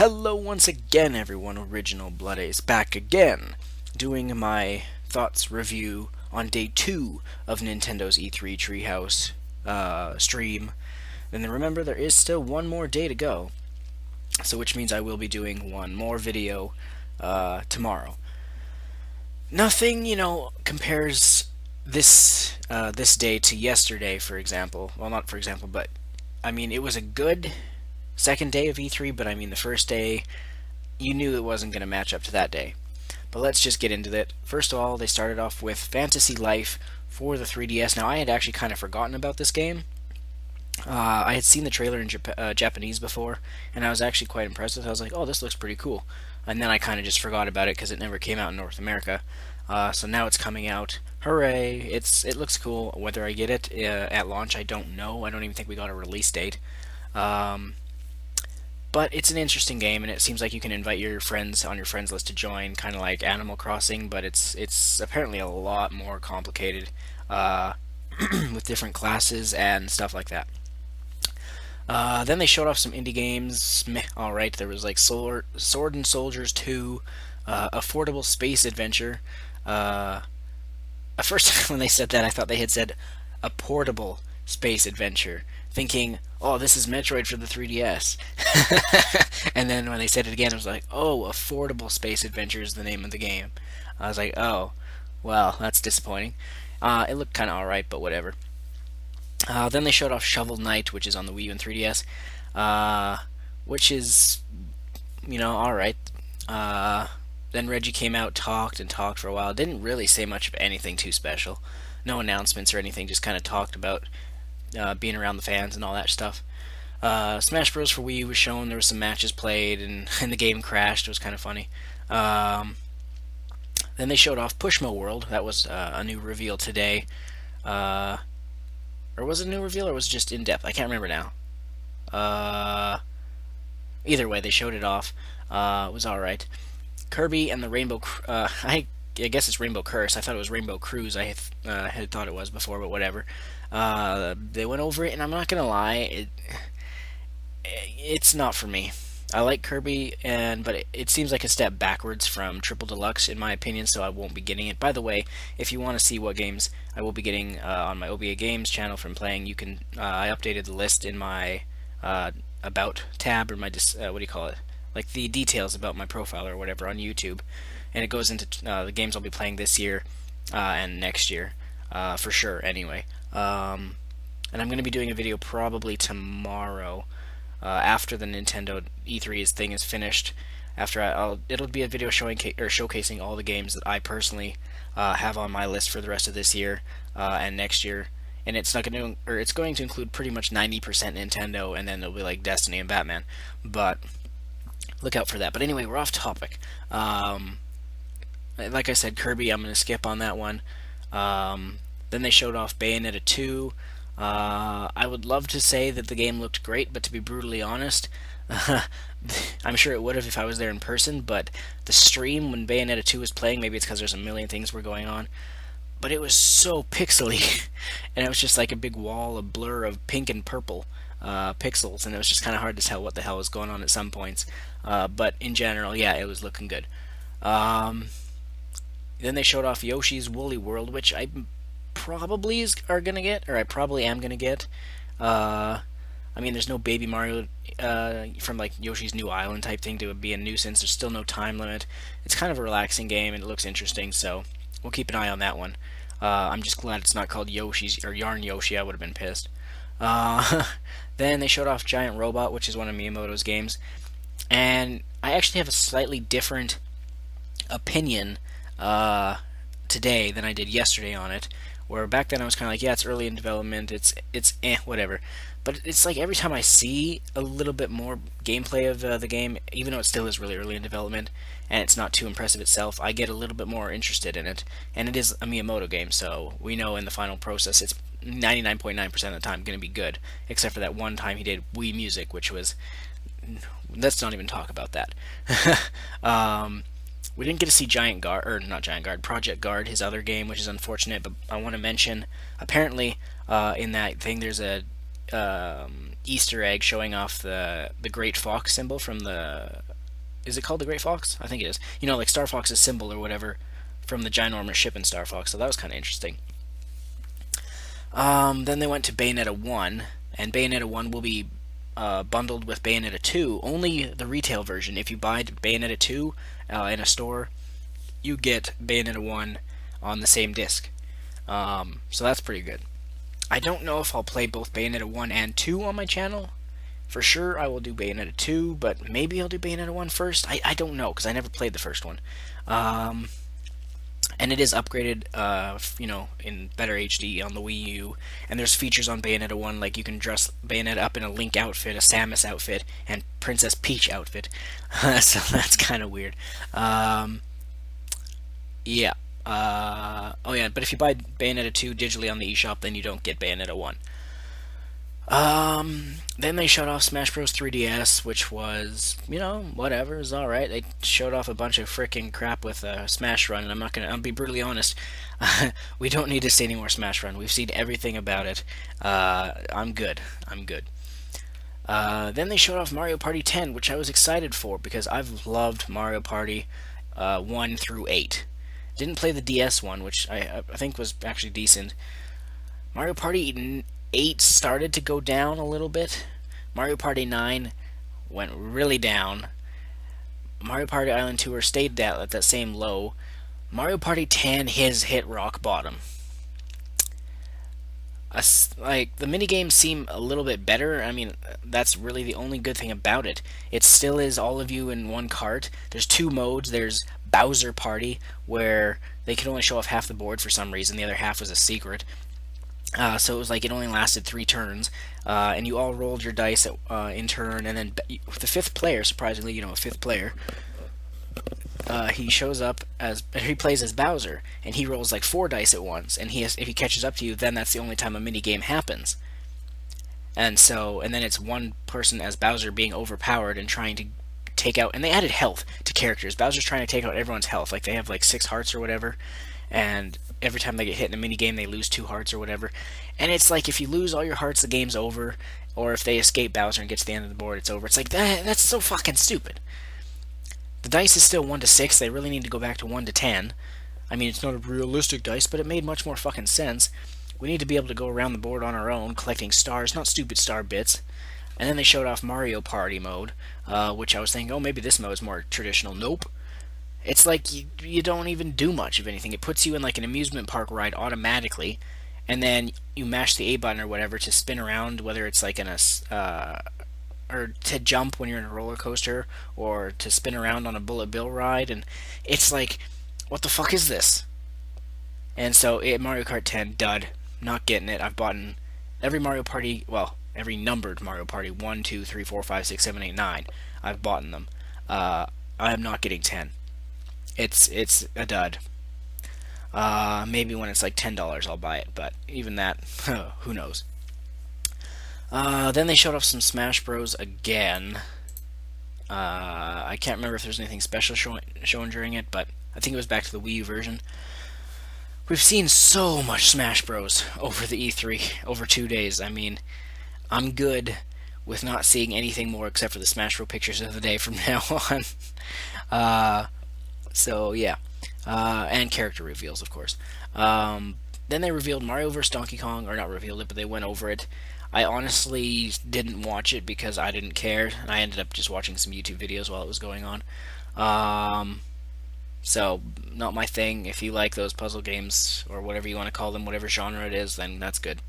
Hello once again, everyone. Original Blood Ace back again, doing my thoughts review on day 2 of Nintendo's E3 Treehouse stream. And then remember, there is still one more day to go, so which means I will be doing one more video tomorrow. Nothing, compares this day to yesterday, for example. Well, not for example, but I mean, it was a good second day of E3, but I mean, the first day, you knew it wasn't going to match up to that day. But let's just get into it. First of all, they started off with Fantasy Life for the 3DS. Now, I had actually kind of forgotten about this game. I had seen the trailer in Japanese before, and I was actually quite impressed with it. I was like, oh, this looks pretty cool. And then I kind of just forgot about it because it never came out in North America. So now it's coming out. Hooray! It looks cool. Whether I get it at launch, I don't know. I don't even think we got a release date. But it's an interesting game, and it seems like you can invite your friends on your friends list to join, kind of like Animal Crossing, but it's apparently a lot more complicated with different classes and stuff like that. Then they showed off some indie games. Meh, alright, there was like Sword and Soldiers 2, Affordable Space Adventure. At first, when they said that, I thought they had said a portable space adventure, thinking, oh, this is Metroid for the 3DS. And then when they said it again, I was like, oh, Affordable Space Adventure is the name of the game. I was like, oh, well, that's disappointing. It looked kind of alright, but whatever. Then they showed off Shovel Knight, which is on the Wii U and 3DS, which is, alright. Then Reggie came out, talked and talked for a while. Didn't really say much of anything too special. No announcements or anything, just kind of talked about being around the fans and all that stuff. Smash Bros. For Wii U was shown. There were some matches played, and the game crashed. It was kind of funny. Then they showed off Pushmo World. That was a new reveal today. Or was it a new reveal, or was it just in-depth? I can't remember now. Either way, they showed it off. It was alright. Kirby and the Rainbow... I guess it's Rainbow Curse. I thought it was Rainbow Cruise. I had thought it was before, but whatever. They went over it, and I'm not gonna lie, it's not for me. I like Kirby, but it seems like a step backwards from Triple Deluxe, in my opinion, so I won't be getting it. By the way, if you want to see what games I will be getting on my OBA Games channel from playing, you can. I updated the list in my About tab, or my what do you call it? Like the details about my profile or whatever on YouTube, and it goes into the games I'll be playing this year and next year, for sure. Anyway, and I'm going to be doing a video probably tomorrow. After the Nintendo E3 thing is finished, it'll be a video showcasing all the games that I personally have on my list for the rest of this year and next year, and it's going to include pretty much 90% Nintendo, and then it'll be like Destiny and Batman. But look out for that. But anyway, we're off topic. Like I said, Kirby, I'm going to skip on that one. Then they showed off Bayonetta 2. I would love to say that the game looked great, but to be brutally honest, I'm sure it would have if I was there in person, but the stream when Bayonetta 2 was playing, maybe it's because there's a million things were going on, but it was so pixely, and it was just like a big wall, a blur of pink and purple pixels, and it was just kind of hard to tell what the hell was going on at some points, but in general, yeah, it was looking good. Then they showed off Yoshi's Woolly World, which I probably are gonna get, or I probably am gonna get. I mean, there's no Baby Mario from like Yoshi's New Island type thing to be a nuisance. There's still no time limit. It's kind of a relaxing game, and it looks interesting, so we'll keep an eye on that one. I'm just glad it's not called Yoshi's or Yarn Yoshi. I would have been pissed. Then they showed off Giant Robot, which is one of Miyamoto's games, and I actually have a slightly different opinion today than I did yesterday on it. Where back then I was kind of like, yeah, it's early in development, it's whatever. But it's like every time I see a little bit more gameplay of the game, even though it still is really early in development, and it's not too impressive itself, I get a little bit more interested in it. And it is a Miyamoto game, so we know in the final process it's 99.9% of the time going to be good, except for that one time he did Wii Music, which was... Let's not even talk about that. We didn't get to see Project Guard, his other game, which is unfortunate, but I want to mention, apparently, in that thing, there's a Easter egg showing off the Great Fox symbol from the is it called the Great Fox? I think it is. You know, like Star Fox's symbol or whatever from the ginormous ship in Star Fox. So that was kind of interesting. Then they went to Bayonetta 1, and Bayonetta 1 will be bundled with Bayonetta 2. Only the retail version. If you buy Bayonetta 2 in a store, you get Bayonetta 1 on the same disc. So that's pretty good. I don't know if I'll play both Bayonetta 1 and 2 on my channel. For sure, I will do Bayonetta 2, but maybe I'll do Bayonetta 1 first. I don't know, because I never played the first one. And it is upgraded, in better HD on the Wii U. And there's features on Bayonetta 1, like you can dress Bayonetta up in a Link outfit, a Samus outfit, and Princess Peach outfit. So that's kind of weird. Yeah. Oh yeah, but if you buy Bayonetta 2 digitally on the eShop, then you don't get Bayonetta 1. Then they showed off Smash Bros. 3DS, which was, whatever, it was alright. They showed off a bunch of freaking crap with Smash Run, and I'll be brutally honest, we don't need to see any more Smash Run. We've seen everything about it. I'm good. Then they showed off Mario Party 10, which I was excited for, because I've loved Mario Party 1 through 8. Didn't play the DS one, which I think was actually decent. Mario Party 8 started to go down a little bit. Mario Party 9 went really down. Mario Party Island Tour stayed at that same low. Mario Party 10 has hit rock bottom. Like, the minigames seem a little bit better. I mean, that's really the only good thing about it. It still is all of you in one cart. There's 2 modes. There's Bowser Party, where they could only show off half the board for some reason. The other half was a secret. So it was like it only lasted 3 turns, and you all rolled your dice in turn, and then the 5th player, surprisingly, a 5th player, he shows up he plays as Bowser, and he rolls like 4 dice at once, and if he catches up to you, then that's the only time a mini game happens. And then it's one person as Bowser being overpowered and trying to take out, and they added health to characters. Bowser's trying to take out everyone's health, like they have like 6 hearts or whatever, and every time they get hit in a mini game, they lose 2 hearts or whatever. And it's like, if you lose all your hearts, the game's over. Or if they escape Bowser and get to the end of the board, it's over. It's like, that's so fucking stupid. The dice is still 1 to 6. They really need to go back to 1 to 10. I mean, it's not a realistic dice, but it made much more fucking sense. We need to be able to go around the board on our own, collecting stars, not stupid star bits. And then they showed off Mario Party mode, which I was thinking, oh, maybe this mode is more traditional. Nope. It's like you don't even do much of anything. It puts you in like an amusement park ride automatically, and then you mash the A button or whatever to spin around, whether it's like or to jump when you're in a roller coaster, or to spin around on a Bullet Bill ride, and it's like, what the fuck is this? And so Mario Kart 10, dud. Not getting it. I've bought every Mario Party, well, every numbered Mario Party, 1, 2, 3, 4, 5, 6, 7, 8, 9. I've bought them. I'm not getting 10. It's a dud. Maybe when it's like $10 I'll buy it, but even that, who knows. Then they showed off some Smash Bros. Again. I can't remember if there's anything special shown during it, but I think it was back to the Wii U version. We've seen so much Smash Bros. Over the E3, over 2 days. I mean, I'm good with not seeing anything more except for the Smash Bros. Pictures of the day from now on. So, yeah. And character reveals, of course. Then they revealed Mario vs. Donkey Kong, or not revealed it, but they went over it. I honestly didn't watch it because I didn't care, and I ended up just watching some YouTube videos while it was going on. So, not my thing. If you like those puzzle games, or whatever you want to call them, whatever genre it is, then that's good.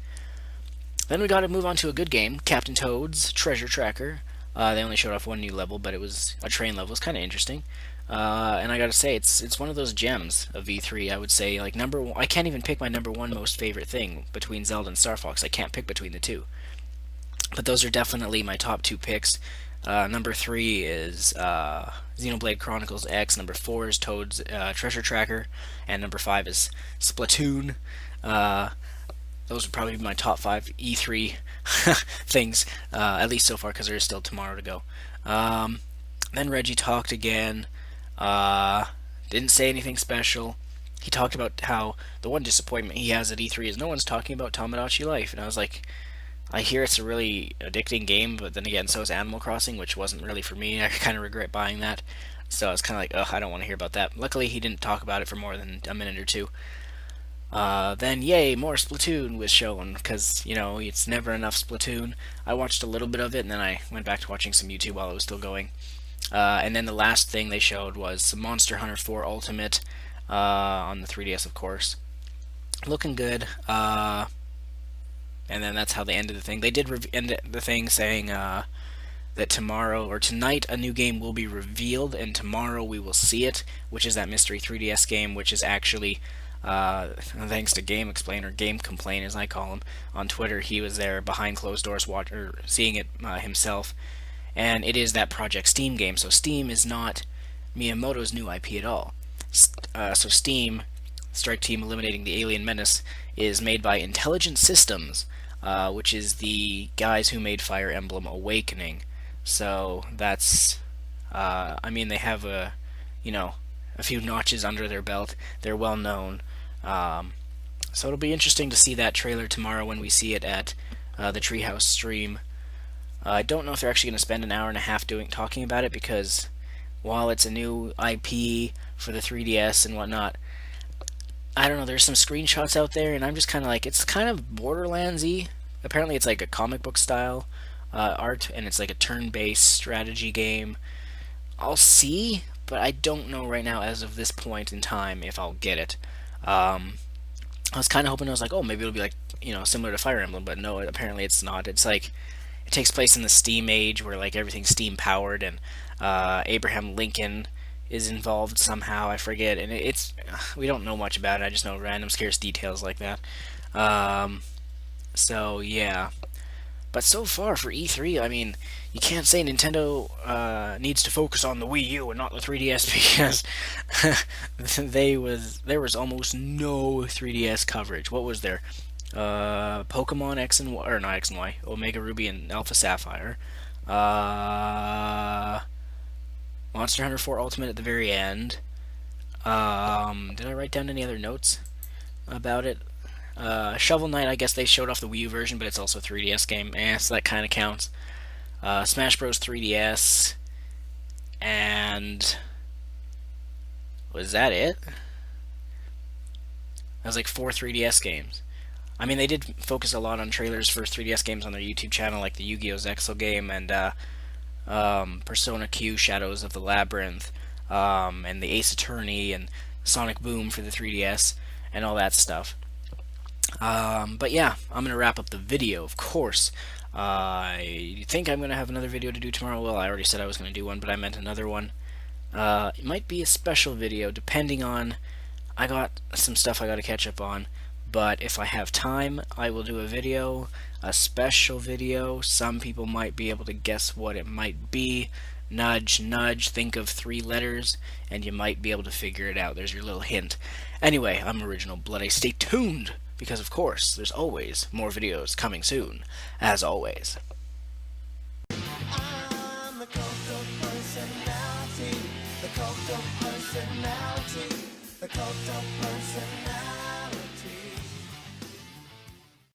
Then we got to move on to a good game, Captain Toad's Treasure Tracker. They only showed off 1 new level, but it was a train level. It's kind of interesting. And I gotta say, it's one of those gems of V3. I would say, like, I can't even pick my number 1 most favorite thing between Zelda and Star Fox. I can't pick between the 2. But those are definitely my top 2 picks. Number 3 is Xenoblade Chronicles X. Number 4 is Toad's Treasure Tracker. And number 5 is Splatoon. Those would probably be my top 5 E3 things, at least so far, because there is still tomorrow to go. Then Reggie talked again. Didn't say anything special. He talked about how the one disappointment he has at E3 is no one's talking about Tamagotchi Life. And I was like, I hear it's a really addicting game, but then again, so is Animal Crossing, which wasn't really for me. I kind of regret buying that. So I was kind of like, ugh, I don't want to hear about that. Luckily, he didn't talk about it for more than a minute or two. Then, yay, more Splatoon was shown, because, you know, it's never enough Splatoon. I watched a little bit of it, and then I went back to watching some YouTube while it was still going. And then the last thing they showed was some Monster Hunter 4 Ultimate on the 3DS, of course. Looking good. And then that's how they ended the thing. They did end the thing saying that tomorrow or tonight a new game will be revealed, and tomorrow we will see it, which is that mystery 3DS game, which is actually, thanks to Game Explain, or Game Complain as I call him, on Twitter. He was there behind closed doors seeing it himself, and it is that Project Steam game. So Steam is not Miyamoto's new IP at all. So Steam, Strike Team Eliminating the Alien Menace, is made by Intelligent Systems, which is the guys who made Fire Emblem Awakening. So that's, I mean, they have a few notches under their belt. They're well known. So it'll be interesting to see that trailer tomorrow when we see it at the Treehouse stream. I don't know if they're actually going to spend an hour and a half talking about it, because while it's a new IP for the 3DS and whatnot, I don't know, there's some screenshots out there, and I'm just kind of like, it's kind of Borderlands-y. Apparently it's like a comic book style art, and it's like a turn-based strategy game. I'll see, but I don't know right now as of this point in time if I'll get it. I was kind of hoping, I was like, oh, maybe it'll be like, similar to Fire Emblem, but no, apparently it's not. It's like, it takes place in the Steam age, where like everything's Steam powered, and Abraham Lincoln is involved somehow, I forget, and it's we don't know much about it. I just know random scarce details like that. So yeah, but so far for E3, I mean, you can't say Nintendo needs to focus on the Wii U and not the 3DS, because there was almost no 3DS coverage. What was there? Pokemon X and Y, or not X and Y, Omega Ruby and Alpha Sapphire. Monster Hunter 4 Ultimate at the very end. Did I write down any other notes about it? Shovel Knight, I guess they showed off the Wii U version, but it's also a 3DS game, so that kind of counts. Smash Bros. 3DS, and was that it? That was like 4 3DS games. I mean, they did focus a lot on trailers for 3DS games on their YouTube channel, like the Yu-Gi-Oh! Zexal game, and Persona Q Shadows of the Labyrinth, and the Ace Attorney, and Sonic Boom for the 3DS, and all that stuff. But yeah, I'm going to wrap up the video, of course. I think I'm going to have another video to do tomorrow. Well, I already said I was going to do one, but I meant another one. It might be a special video, depending on... I got some stuff I got to catch up on. But if I have time, I will do a special video. Some people might be able to guess what it might be. Nudge, nudge, think of 3 letters, and you might be able to figure it out. There's your little hint. Anyway, I'm Original Bloody. Stay tuned, because of course, there's always more videos coming soon, as always. I'm the cult of personality, the cult of personality, the cult of personality.